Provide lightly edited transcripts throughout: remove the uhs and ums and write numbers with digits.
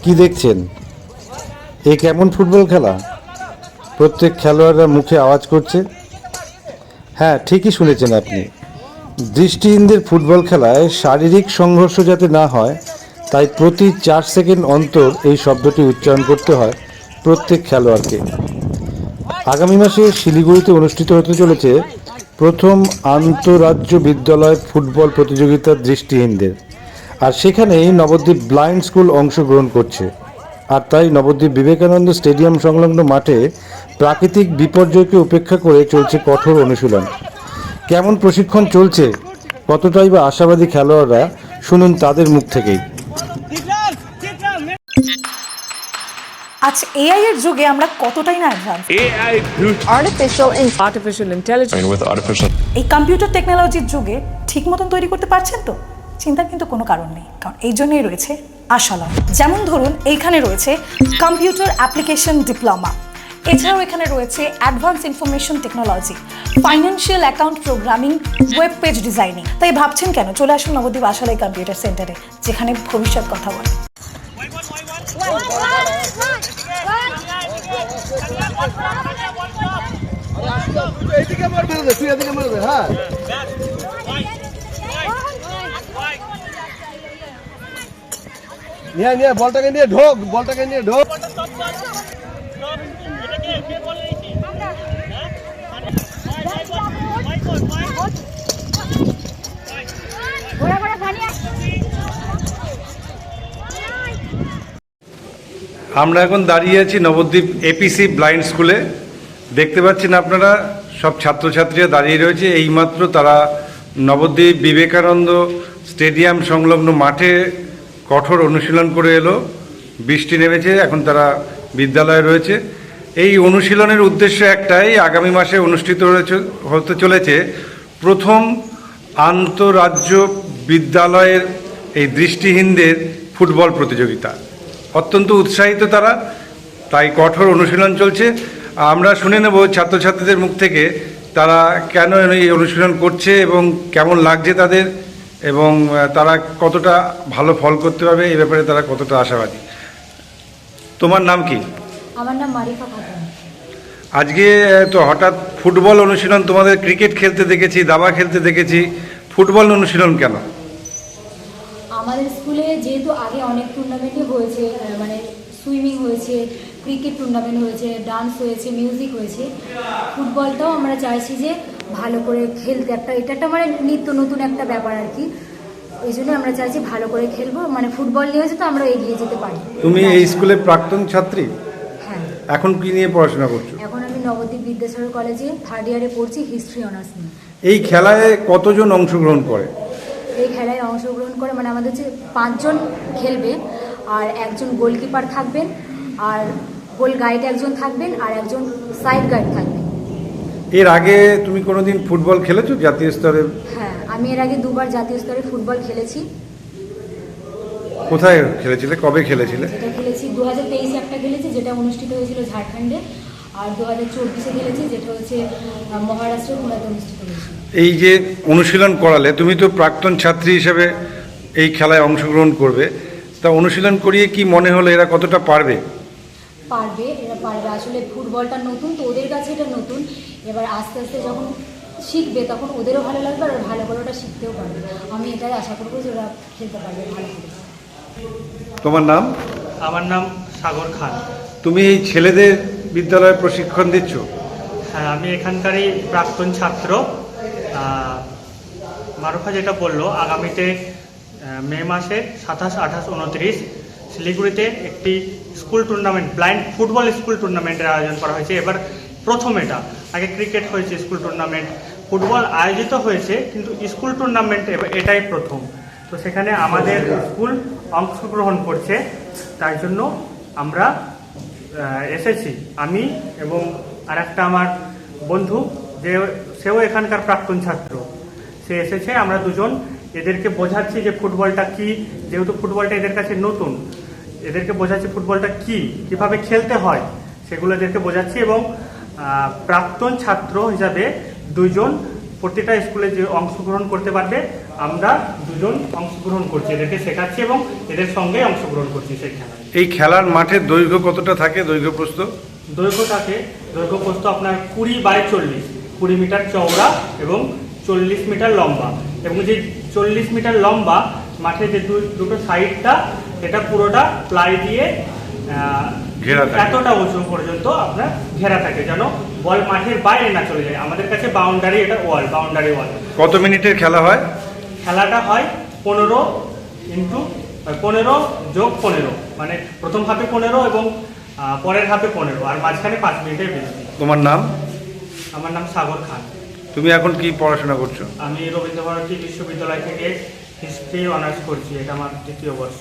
কি দেখছেন? এ কেমন ফুটবল খেলা? প্রত্যেক খেলোয়াড়রা মুখে আওয়াজ করছে। হ্যাঁ, ঠিকই শুনেছেন আপনি। দৃষ্টিহীনদের ফুটবল খেলায় শারীরিক সংঘর্ষ যাতে না হয়, তাই প্রতি 4 সেকেন্ড অন্তর এই শব্দটি উচ্চারণ করতে হয় প্রত্যেক খেলোয়াড়কে। আগামী মাসে শিলিগুড়িতে অনুষ্ঠিত হতে চলেছে প্রথম আন্তঃরাজ্য বিদ্যালয় ফুটবল প্রতিযোগিতা দৃষ্টিহীনদের। আর সেখানেই নবদ্বীপ ব্লাইন্ড স্কুল অংশগ্রহণ করছে। আর তাই নবদ্বীপ বিবেকানন্দ স্টেডিয়াম সংলগ্ন মাঠে প্রাকৃতিক বিপর্যয়কে উপেক্ষা করে চলছে কঠোর অনুশীলন। কেমন প্রশিক্ষণ চলছে, কতটাই বা আশাবাদী খেলোয়াড়রা, শুনুন তাদের মুখ থেকেই। আজ এআই এর যুগে আমরা কতটাই না advance. artificial intelligence with artificial এই কম্পিউটার টেকনোলজির যুগে ঠিক মতন তৈরি করতে পারছেন তো? চিন্তার কিন্তু কোনো কারণ নেই, কারণ এই জন্যই রয়েছে আশালয়। যেমন ধরুন, এইখানে রয়েছে কম্পিউটার অ্যাপ্লিকেশন ডিপ্লোমা, এছাড়াও এখানে রয়েছে advance information technology, financial account programming, web page designing. তাই ভাবছেন কেন? চলে আসুন নবদ্বীপ আশালয় কম্পিউটার সেন্টারে, যেখানে ভবিষ্যৎ কথা বলে। নিয়ে বলটাকে নিয়ে ঢোক, বলটাকে নিয়ে ঢোক। আমরা এখন দাঁড়িয়ে আছি নবদ্বীপ এপিসি ব্লাইন্ড স্কুলে। দেখতে পাচ্ছেন আপনারা, সব ছাত্রছাত্রীরা দাঁড়িয়ে রয়েছে। এইমাত্র তারা নবদ্বীপ বিবেকানন্দ স্টেডিয়াম সংলগ্ন মাঠে কঠোর অনুশীলন করে এলো। বৃষ্টি নেমেছে, এখন তারা বিদ্যালয়ে রয়েছে। এই অনুশীলনের উদ্দেশ্য একটাই, আগামী মাসে অনুষ্ঠিত হতে চলেছে প্রথম আন্তঃরাজ্য বিদ্যালয়ের এই দৃষ্টিহীনদের ফুটবল প্রতিযোগিতা। অত্যন্ত উৎসাহিত তারা, তাই কঠোর অনুশীলন চলছে। আমরা শুনে নেব ছাত্রছাত্রীদের মুখ থেকে তারা কেন এই অনুশীলন করছে এবং কেমন লাগছে তাদের, এবং তারা কতটা ভালো ফল করতে পারবে এই ব্যাপারে তারা কতটা আশাবাদী। তোমার নাম কি? আমার নাম মারিফা খাতুন। আজকে তো হঠাৎ ফুটবল অনুশীলন, তোমাদের ক্রিকেট খেলতে দেখেছি, দাবা খেলতে দেখেছি, ফুটবল অনুশীলন কেন? আমাদের স্কুলে যেহেতু আগে অনেক টুর্নামেন্টই হয়েছে, মানে সুইমিং হয়েছে, ক্রিকেট টুর্নামেন্ট হয়েছে, ডান্স হয়েছে, মিউজিক হয়েছে, ফুটবলটাও আমরা চাইছি যে ভালো করে খেলতে। এটা একটা মানে নিত্য নতুন একটা ব্যাপার আর কি। ওই জন্য আমরা চাইছি ভালো করে খেলবো, মানে ফুটবল নিয়ে হচ্ছে তো আমরা এগিয়ে যেতে পারি। তুমি এই স্কুলের প্রাক্তন ছাত্রী? হ্যাঁ। এখন কি নিয়ে পড়াশোনা করছো? এখন আমি নবদ্বীপ বিদ্যাসাগর কলেজে 3rd ইয়ারে পড়ছি, হিস্ট্রি অনার্স নিয়ে। এই খেলায় কতজন অংশগ্রহণ করে? এই খেলায় অংশগ্রহণ করে মানে আমাদের হচ্ছে 5 জন খেলবে, আর একজন গোলকিপার থাকবেন, আর গোল গাইড একজন থাকবেন, আর একজন সাইড গাইড থাকবেন। এর আগে তুমি কোনোদিন ফুটবল খেলেছো জাতীয় স্তরে? হ্যাঁ, আমি এর আগে 2বার জাতীয় স্তরে ফুটবল খেলেছি। কোথায় খেলেছিলে, কবে খেলেছিলে? যেটা খেলেছি 2023 একটা খেলেছি, যেটা অনুষ্ঠিত হয়েছিল ঝাড়খণ্ডে, আর 2024 খেলেছি, যেটা হচ্ছে মহারাষ্ট্রের পুনেতে অনুষ্ঠিত হয়েছিল। এই যে অনুশীলন করালে, তুমি তো প্রাক্তন ছাত্রী হিসেবে এই খেলায় অংশগ্রহণ করবে, তা অনুশীলন করিয়ে কি মনে হলো এরা কতটা পারবে? পারবে, এরা পারবে। আসলে ফুটবলটা নতুন তো, ওদের কাছে এটা নতুন। এবার আস্তে আস্তে যখন শিখবে তখন ওদেরও ভালো লাগবে, আর ভালো করে ওটা শিখতেও পারবে। আমি এটাই আশা করবো যে ওরা খেলতে পারবে ভালো করে। তোমার নাম? আমার নাম সাগর খান। তুমি এই ছেলেদের বিদ্যালয়ে প্রশিক্ষণ দিচ্ছ? হ্যাঁ, আমি এখানকারই প্রাক্তন ছাত্র। মারুফা যেটা বললো, আগামীতে মে মাসে 27, 28, 29 শিলিগুড়িতে একটি school tournament, blind football school টুর্নামেন্টের আয়োজন করা হয়েছে। এবার প্রথম এটা, আগে ক্রিকেট হয়েছে, স্কুল টুর্নামেন্ট, ফুটবল আয়োজিত হয়েছে, কিন্তু স্কুল টুর্নামেন্ট এটাই প্রথম। তো সেখানে আমাদের স্কুল অংশগ্রহণ করছে, তাই জন্য আমরা এসেছি। আমি এবং আর একটা আমার বন্ধু, সেও এখানকার প্রাক্তন ছাত্র, সে এসেছে। আমরা দুজন এদেরকে বোঝাচ্ছি যে ফুটবলটা কি, যেহেতু ফুটবলটা এদের কাছে নতুন, এদেরকে বোঝাচ্ছি ফুটবলটা কি, কিভাবে খেলতে হয়, সেগুলো এদেরকে বোঝাচ্ছি। এবং প্রাক্তন ছাত্র হিসাবে 2 জন প্রতিটা স্কুলে যে অংশগ্রহণ করতে পারবে, আমরা দুজন অংশগ্রহণ করছি, এদেরকে শেখাচ্ছি এবং এদের সঙ্গে অংশগ্রহণ করছি সেই খেলায়। এই খেলার মাঠের দৈর্ঘ্য কতটা থাকে, দৈর্ঘ্য প্রস্থ? দৈর্ঘ্য প্রস্থ আপনার 20x40, 20 মিটার চওড়া এবং 40 মিটার লম্বা। এবং যে 40 মিটার লম্বা মাঠের যে দুটো সাইডটা, এটা পুরোটা প্লাই দিয়ে ঘেরা থাকে। এতটা উঁচু পর্যন্ত আপনার ঘেরা থাকে, যেন বল মাঠের বাইরে না চলে যায়। আমাদের কাছে বাউন্ডারি, এটা বাউন্ডারি ওয়াল। কত মিনিটের খেলা হয়? খেলাটা হয় 15+15, মানে প্রথম হাফে 15 এবং পরের হাফে 15, আর মাঝখানে 5 মিনিটের বিরতি। তোমার নাম? আমার নাম সাগর খান। তুমি এখন কি পড়াশোনা করছো? আমি রবীন্দ্রভারতী বিশ্ববিদ্যালয় থেকে হিস্ট্রি অনার্স করছি, এটা আমার 2য় বর্ষ।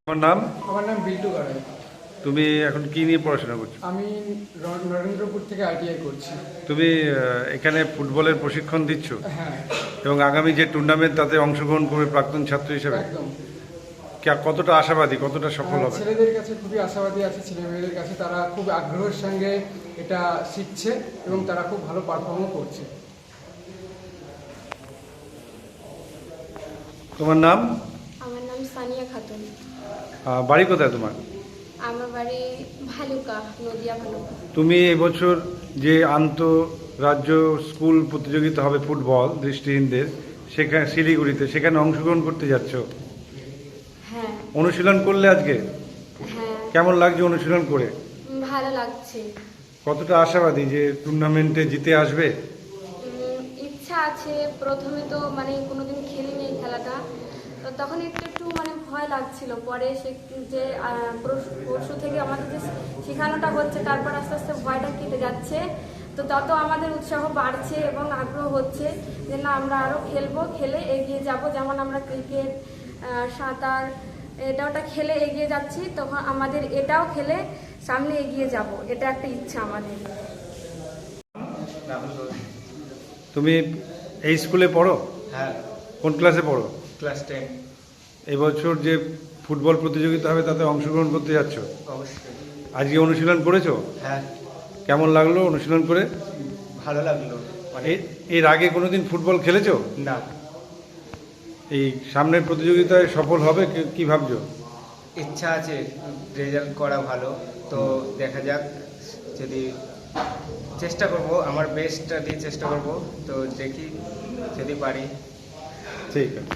তোমার নাম? আমার নাম বিল্টু গাড়াই। তুমি এখন কি নিয়ে পড়াশোনা করছো? আমি নরেন্দ্রপুর থেকে আইটিআই করছি। তুমি এখানে ফুটবলের প্রশিক্ষণ দিচ্ছ হ্যাঁ, এবং আগামী যে টুর্নামেন্ট তাতে অংশগ্রহণ করবে প্রাক্তন ছাত্র হিসেবে, একদম। কতটা আশাবাদী, কতটা সফল হবে? ছেলেদের কাছে খুবই আশাবাদী আছে, ছেলে মেয়েদের কাছে তারা খুব আগ্রহের সঙ্গে এটা শিখছে এবং তারা খুব ভালো পারফর্মও করছে। তোমার নাম? আমার নাম সানিয়া খাতুন। বাড়ি কোথায় তোমার? আমার বাড়ি ভালুকা, নদিয়া ভালুকা। তুমি এবছর যে আন্তঃরাজ্য স্কুল প্রতিযোগিতা হবে ফুটবল দৃষ্টিহীনদের, সেখানে শিলিগুড়িতে, সেখানে অংশগ্রহণ করতে যাচ্ছ। হ্যাঁ অনুশীলন করলে আজকে? হ্যাঁ, কেমন লাগছে অনুশীলন করে? ভালো লাগছে। কতটা আশাবাদী যে টুর্নামেন্টে জিতে আসবে? ইচ্ছা আছে। প্রথমে তো মানে কোনোদিন খেলিনি এই খেলাটা, তো তখন একটু একটু মানে ভয় লাগছিল। পরে যে পরশু থেকে আমাদের যে শেখানোটা হচ্ছে, তারপর আস্তে আস্তে ভয়টা কেটে যাচ্ছে। তো তত আমাদের উৎসাহ বাড়ছে এবং আগ্রহ হচ্ছে যে না, আমরা আরও খেলবো, খেলে এগিয়ে যাব। যেমন আমরা ক্রিকেট, সাঁতার, ওটা খেলে এগিয়ে যাচ্ছি, তখন আমাদের এটাও খেলে সামনে এগিয়ে যাব, এটা একটা ইচ্ছা আমাদের। তুমি এই স্কুলে পড়ো? হ্যাঁ, কোন ক্লাসে পড়ো? ক্লাস 10। এবছর যে ফুটবল প্রতিযোগিতা হবে তাতে অংশগ্রহণ করতে যাচ্ছ, অবশ্যই। আজকে অনুশীলন করেছো? হ্যাঁ, কেমন লাগলো অনুশীলন করে? ভালো লাগলো। মানে এর আগে কোনোদিন ফুটবল খেলেছো? না, এই সামনের প্রতিযোগিতায় সফল হবে কি ভাবছো? ইচ্ছা আছে রেজাল্ট করা ভালো, তো দেখা যাক। যদি চেষ্টা করব, আমার বেস্টটা দিয়ে চেষ্টা করব, তো দেখি যদি পারি। ঠিক আছে।